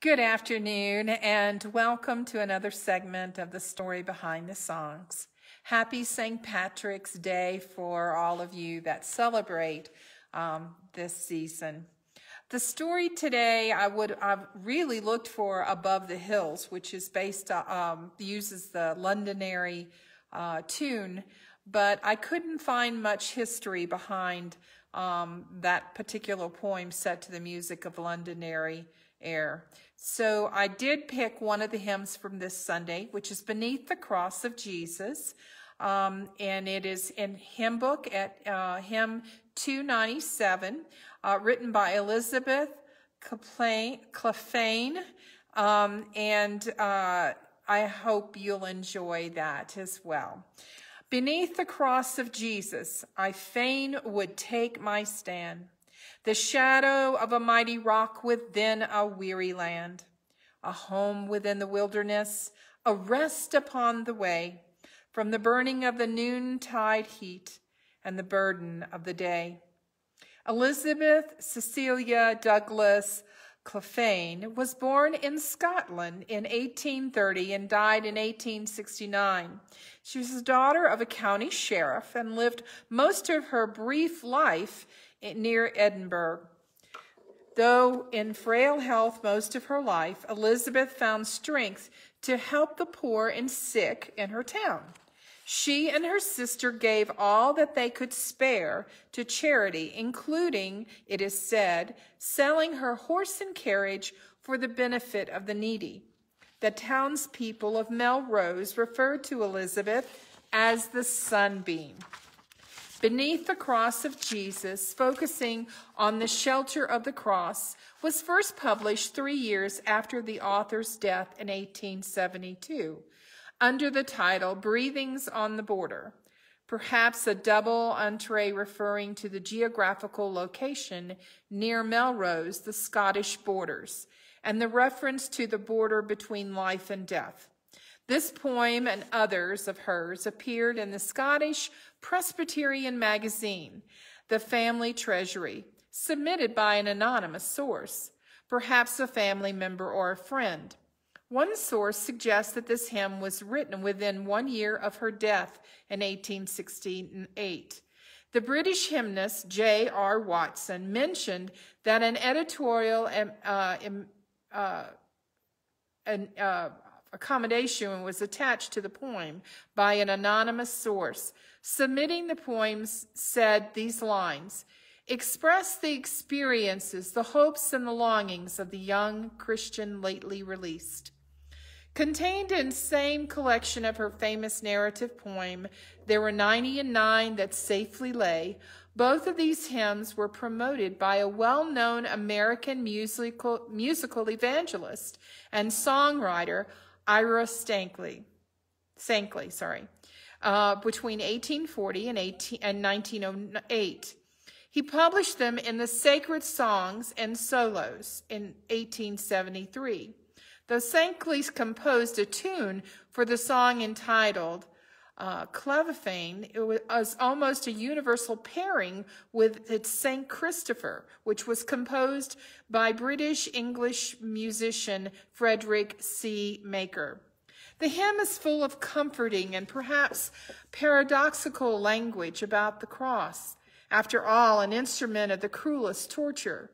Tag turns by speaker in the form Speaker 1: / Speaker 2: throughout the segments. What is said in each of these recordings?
Speaker 1: Good afternoon, and welcome to another segment of the Story Behind the Songs. Happy St. Patrick's Day for all of you that celebrate this season. The story today I've really looked for Above the Hills, which is uses the Londonderry tune, but I couldn't find much history behind that particular poem set to the music of Londonderry air. So I did pick one of the hymns from this Sunday, which is Beneath the Cross of Jesus, and it is in hymn book at hymn 297, written by Elizabeth Clephane, and I hope you'll enjoy that as well. Beneath the cross of Jesus, I fain would take my stand, the shadow of a mighty rock within a weary land, a home within the wilderness, a rest upon the way, from the burning of the noontide heat and the burden of the day. Elizabeth Cecilia Douglas Clephane was born in Scotland in 1830 and died in 1869. She was the daughter of a county sheriff and lived most of her brief life near Edinburgh. Though in frail health most of her life, Elizabeth found strength to help the poor and sick in her town. She and her sister gave all that they could spare to charity, including, it is said, selling her horse and carriage for the benefit of the needy. The townspeople of Melrose referred to Elizabeth as the Sunbeam. Beneath the Cross of Jesus, focusing on the shelter of the cross, was first published 3 years after the author's death in 1872, under the title Breathings on the Border, perhaps a double entree referring to the geographical location near Melrose, the Scottish borders, and the reference to the border between life and death. This poem and others of hers appeared in the Scottish Presbyterian magazine, The Family Treasury, submitted by an anonymous source, perhaps a family member or a friend. One source suggests that this hymn was written within 1 year of her death in 1868. The British hymnist J.R. Watson mentioned that an editorial accommodation was attached to the poem by an anonymous source. Submitting the poems said these lines, "Express the experiences, the hopes, and the longings of the young Christian lately released." Contained in the same collection of her famous narrative poem, There Were 99 That Safely Lay, both of these hymns were promoted by a well-known American musical evangelist and songwriter, Ira Shankly, between 1840 and 1908. He published them in the Sacred Songs and Solos in 1873. Though Shankly composed a tune for the song entitled Clephane, it was almost a universal pairing with its St. Christopher, which was composed by British-English musician Frederick C. Maker. The hymn is full of comforting and perhaps paradoxical language about the cross, after all, an instrument of the cruelest torture.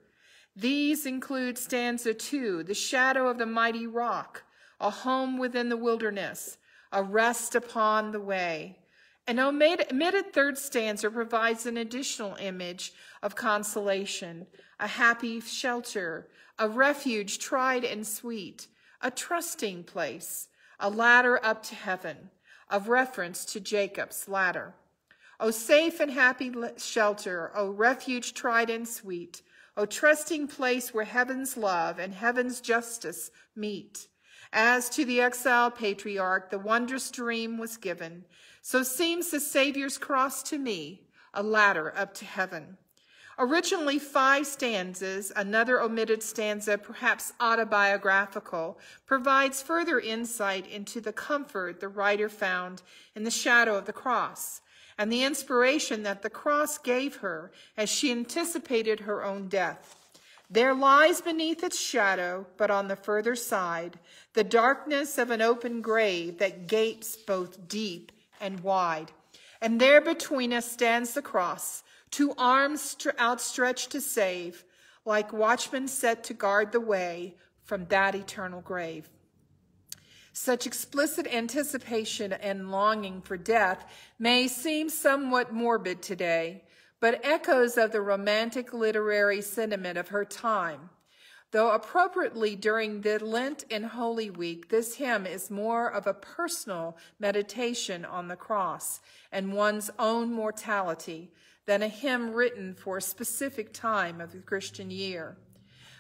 Speaker 1: These include stanza 2, the shadow of the mighty rock, a home within the wilderness, a rest upon the way. An omitted third stanza provides an additional image of consolation, a happy shelter, a refuge tried and sweet, a trusting place, a ladder up to heaven, of reference to Jacob's ladder. O safe and happy shelter, O refuge tried and sweet, O trusting place where heaven's love and heaven's justice meet. As to the exiled patriarch, the wondrous dream was given, so seems the Savior's cross to me, a ladder up to heaven. Originally 5 stanzas, another omitted stanza, perhaps autobiographical, provides further insight into the comfort the writer found in the shadow of the cross, and the inspiration that the cross gave her as she anticipated her own death. There lies beneath its shadow, but on the further side, the darkness of an open grave that gapes both deep and wide. And there between us stands the cross, 2 arms outstretched to save, like watchmen set to guard the way from that eternal grave. Such explicit anticipation and longing for death may seem somewhat morbid today, but echoes of the romantic literary sentiment of her time. Though appropriately during the Lent and Holy Week, this hymn is more of a personal meditation on the cross and one's own mortality than a hymn written for a specific time of the Christian year.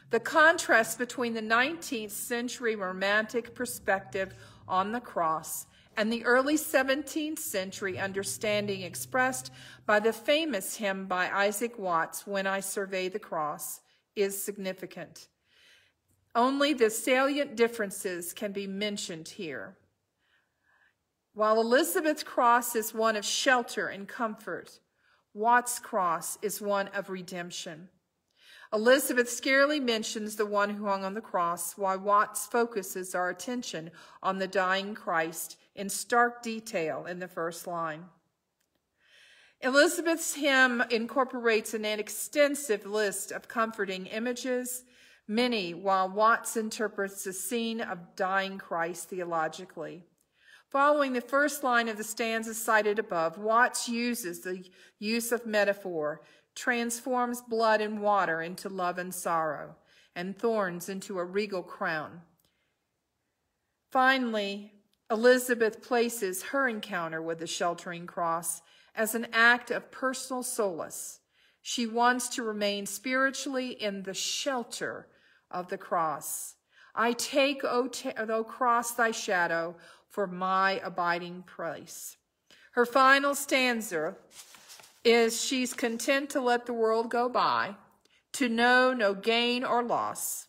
Speaker 1: The contrast between the 19th century romantic perspective on the cross and the early 17th century understanding expressed by the famous hymn by Isaac Watts, When I Survey the Cross, is significant. Only the salient differences can be mentioned here. While Elizabeth's cross is one of shelter and comfort, Watts' cross is one of redemption. Elizabeth scarcely mentions the one who hung on the cross, while Watts focuses our attention on the dying Christ in stark detail in the first line. Elizabeth's hymn incorporates an extensive list of comforting images, many while Watts interprets the scene of dying Christ theologically. Following the first line of the stanza cited above, Watts uses the use of metaphor, transforms blood and water into love and sorrow, and thorns into a regal crown. Finally, Elizabeth places her encounter with the sheltering cross as an act of personal solace. She wants to remain spiritually in the shelter of the cross. I take, O cross, thy shadow for my abiding place. Her final stanza is she's content to let the world go by, to know no gain or loss.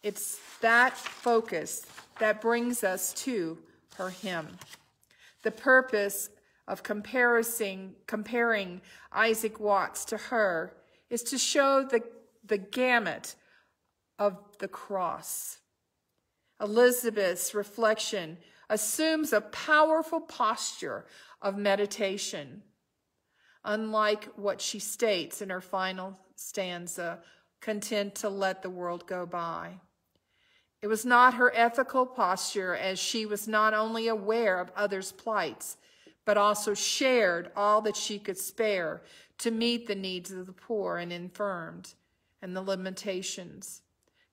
Speaker 1: It's that focus that brings us to her hymn. The purpose of comparing Isaac Watts to her is to show the gamut of the cross. Elizabeth's reflection assumes a powerful posture of meditation, unlike what she states in her final stanza, content to let the world go by. It was not her ethical posture, as she was not only aware of others' plights, but also shared all that she could spare to meet the needs of the poor and infirmed and the limitations.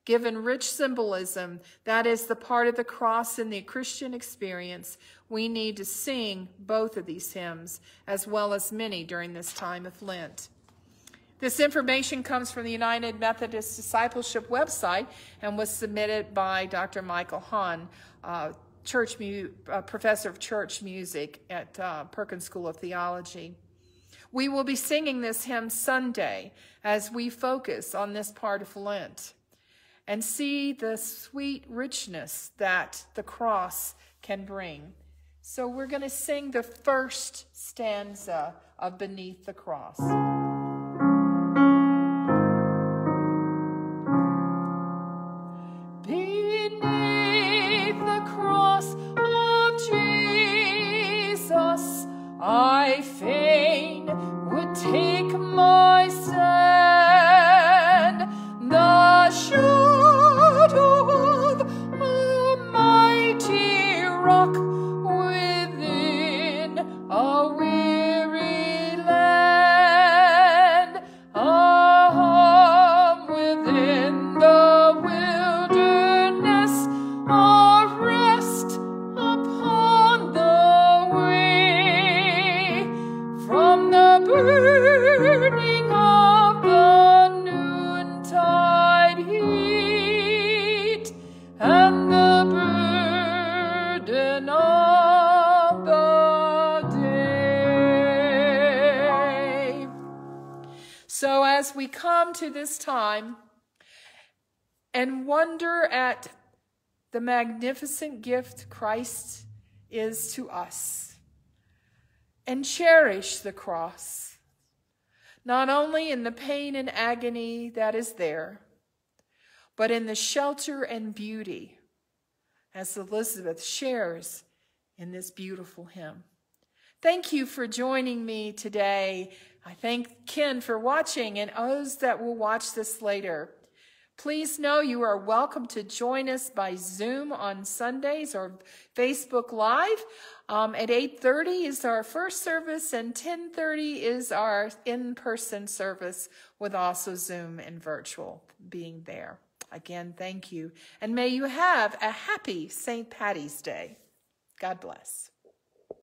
Speaker 1: Given rich symbolism, that is the part of the cross in the Christian experience, we need to sing both of these hymns, as well as many during this time of Lent. This information comes from the United Methodist Discipleship website and was submitted by Dr. Michael Hahn, professor of church music at Perkins School of Theology. We will be singing this hymn Sunday as we focus on this part of Lent and see the sweet richness that the cross can bring. So we're going to sing the first stanza of Beneath the Cross. Beneath the cross of Jesus, I fain would take my stand. The shadow of a mighty rock within a weary land, within the wilderness, a rest upon the way, from the burning of the noontide heat and the burden of the day. So as we come to this time and wonder at the magnificent gift Christ is to us, and cherish the cross, not only in the pain and agony that is there, but in the shelter and beauty, as Elizabeth shares in this beautiful hymn. Thank you for joining me today. I thank Ken for watching and those that will watch this later. Please know you are welcome to join us by Zoom on Sundays or Facebook Live. At 8:30 is our first service, and 10:30 is our in-person service, with also Zoom and virtual being there. Again, thank you. And may you have a happy St. Patty's Day. God bless.